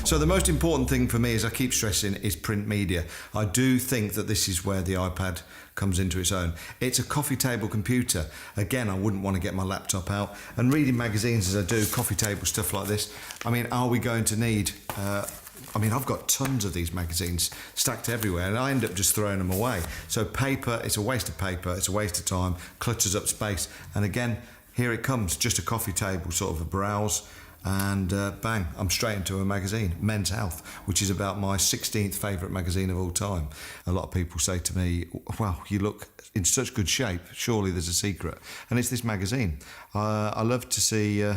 So the most important thing for me, as I keep stressing, is print media. I do think that this is where the iPad comes into its own. It's a coffee table computer. Again, I wouldn't want to get my laptop out. And reading magazines as I do, coffee table stuff like this, I mean, are we going to need... I've got tons of these magazines stacked everywhere and I end up just throwing them away. So paper, it's a waste of paper, it's a waste of time, clutters up space. And again, here it comes, just a coffee table, sort of a browse, and bang, I'm straight into a magazine, Men's Health, which is about my 16th favourite magazine of all time. A lot of people say to me, well, you look in such good shape, surely there's a secret. And it's this magazine. I love to see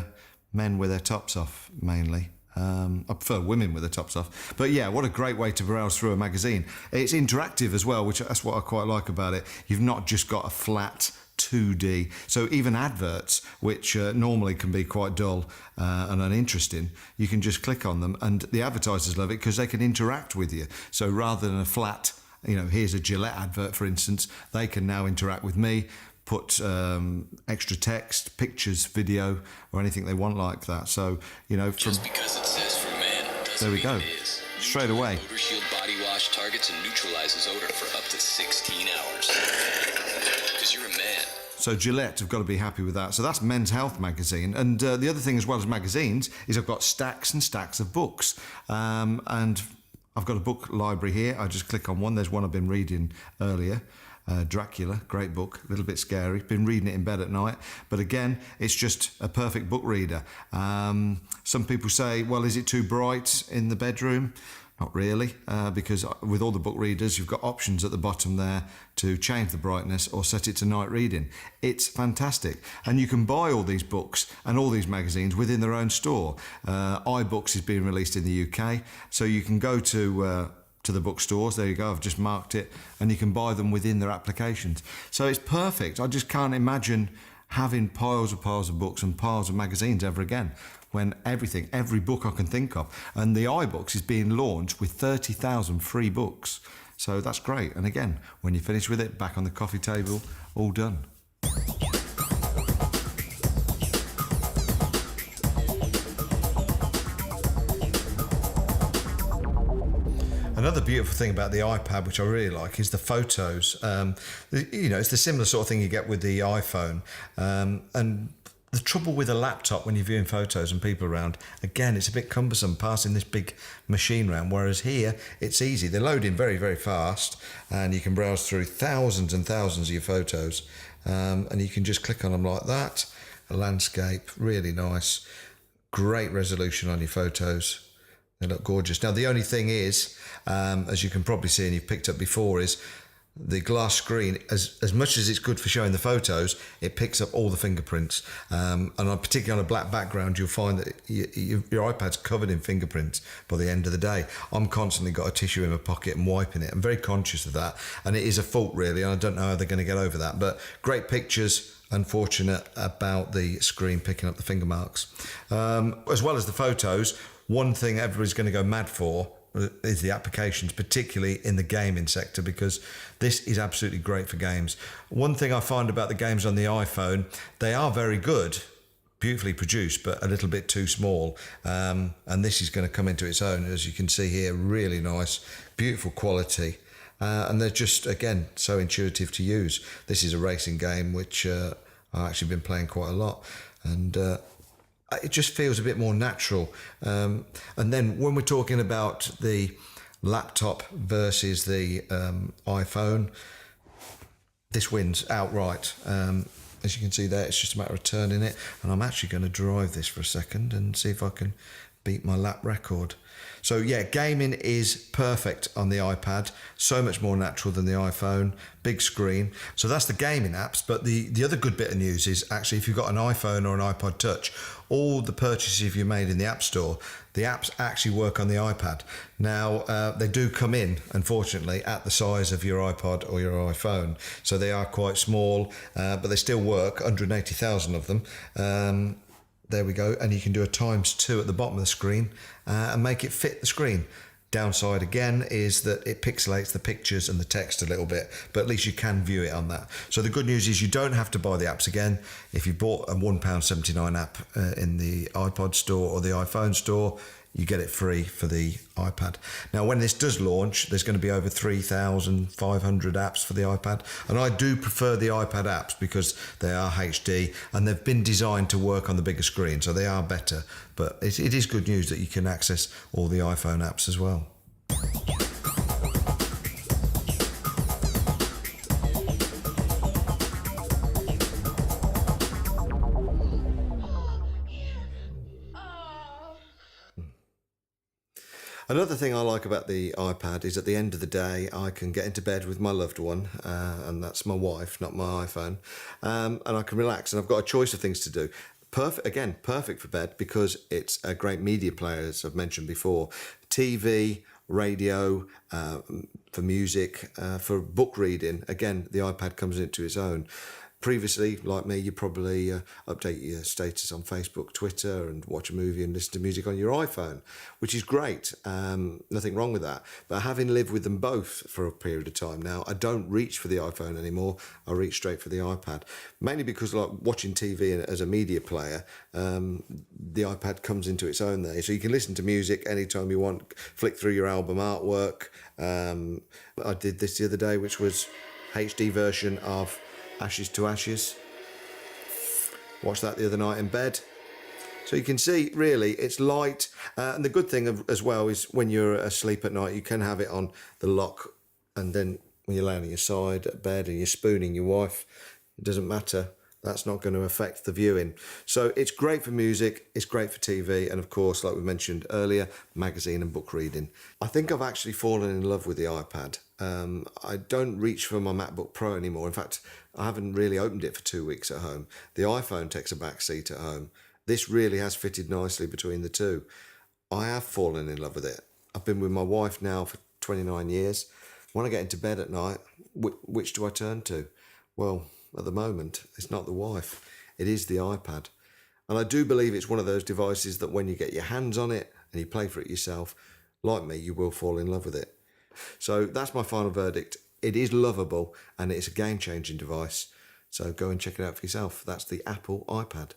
men with their tops off, mainly. I prefer women with their tops off. But yeah, what a great way to browse through a magazine. It's interactive as well, which that's what I quite like about it. You've not just got a flat 2D. So even adverts, which normally can be quite dull and uninteresting, you can just click on them and the advertisers love it because they can interact with you. So rather than a flat, here's a Gillette advert, for instance, they can now interact with me, put extra text, pictures, video, or anything they want like that. So, just because it says for men doesn't there we go. mean it is. Straight away. Odor Shield body wash targets and neutralizes odor for up to 16 hours. Because you're a man. So Gillette have got to be happy with that. So that's Men's Health magazine. And the other thing as well as magazines is I've got stacks and stacks of books. And I've got a book library here. I just click on one. There's one I've been reading earlier. Dracula, great book, a little bit scary. Been reading it in bed at night, but again, it's just a perfect book reader. Some people say, well, is it too bright in the bedroom? Not really, because with all the book readers, you've got options at the bottom there to change the brightness or set it to night reading. It's fantastic. And you can buy all these books and all these magazines within their own store. iBooks is being released in the UK, so you can go to the bookstores, there you go, I've just marked it, and you can buy them within their applications. So it's perfect. I just can't imagine having piles of books and piles of magazines ever again, when every book I can think of, and the iBooks is being launched with 30,000 free books. So that's great. And again, when you finish with it, back on the coffee table, all done. Another beautiful thing about the iPad, which I really like, is the photos. It's the similar sort of thing you get with the iPhone. And the trouble with a laptop when you're viewing photos and people around, again, it's a bit cumbersome passing this big machine around, whereas here, it's easy. They're loading very, very fast, and you can browse through thousands and thousands of your photos, and you can just click on them like that. A landscape, really nice. Great resolution on your photos. They look gorgeous. Now, the only thing is, as you can probably see and you've picked up before, is the glass screen, as much as it's good for showing the photos, it picks up all the fingerprints. And particularly on a black background, you'll find that your iPad's covered in fingerprints by the end of the day. I'm constantly got a tissue in my pocket and wiping it. I'm very conscious of that. And it is a fault, really, and I don't know how they're going to get over that. But great pictures. Unfortunate about the screen picking up the finger marks. As well as the photos, one thing everybody's going to go mad for is the applications, particularly in the gaming sector, because this is absolutely great for games. One thing I find about the games on the iPhone, they are very good, beautifully produced, but a little bit too small. And this is going to come into its own, as you can see here, really nice, beautiful quality. And they're just, again, so intuitive to use. This is a racing game, which I've actually been playing quite a lot. And it just feels a bit more natural. And then when we're talking about the laptop versus the iPhone, this wins outright. As you can see there, it's just a matter of turning it. And I'm actually going to drive this for a second and see if I can beat my lap record. So yeah, gaming is perfect on the iPad, so much more natural than the iPhone, big screen. So that's the gaming apps, but the other good bit of news is actually if you've got an iPhone or an iPod Touch, all the purchases you've made in the App Store, the apps actually work on the iPad. Now, they do come in, unfortunately, at the size of your iPod or your iPhone. So they are quite small, but they still work, 180,000 of them. There we go, and you can do a ×2 at the bottom of the screen and make it fit the screen. Downside again is that it pixelates the pictures and the text a little bit, but at least you can view it on that. So the good news is you don't have to buy the apps again. If you bought a £1.79 app in the iPod store or the iPhone store, you get it free for the iPad. Now, when this does launch, there's going to be over 3,500 apps for the iPad. And I do prefer the iPad apps because they are HD and they've been designed to work on the bigger screen, so they are better. But it is good news that you can access all the iPhone apps as well. Another thing I like about the iPad is at the end of the day, I can get into bed with my loved one, and that's my wife, not my iPhone, and I can relax, and I've got a choice of things to do. Perfect for bed because it's a great media player, as I've mentioned before. TV, radio, for music, for book reading. Again, the iPad comes into its own. Previously, like me, you probably update your status on Facebook, Twitter, and watch a movie and listen to music on your iPhone, which is great. Nothing wrong with that. But having lived with them both for a period of time now, I don't reach for the iPhone anymore. I reach straight for the iPad, mainly because, like watching TV as a media player, the iPad comes into its own there. So you can listen to music anytime you want, flick through your album artwork. I did this the other day, which was HD version of Ashes to Ashes. Watched that the other night in bed. So you can see, really, it's light. And the good thing as well is when you're asleep at night, you can have it on the lock. And then when you're laying on your side at bed and you're spooning your wife, it doesn't matter. That's not going to affect the viewing. So it's great for music, it's great for TV, and of course, like we mentioned earlier, magazine and book reading. I think I've actually fallen in love with the iPad. I don't reach for my MacBook Pro anymore. In fact, I haven't really opened it for 2 weeks at home. The iPhone takes a back seat at home. This really has fitted nicely between the two. I have fallen in love with it. I've been with my wife now for 29 years. When I get into bed at night, which do I turn to? Well, at the moment, it's not the wife. It is the iPad. And I do believe it's one of those devices that when you get your hands on it and you play for it yourself, like me, you will fall in love with it. So that's my final verdict. It is lovable and it's a game-changing device. So go and check it out for yourself. That's the Apple iPad.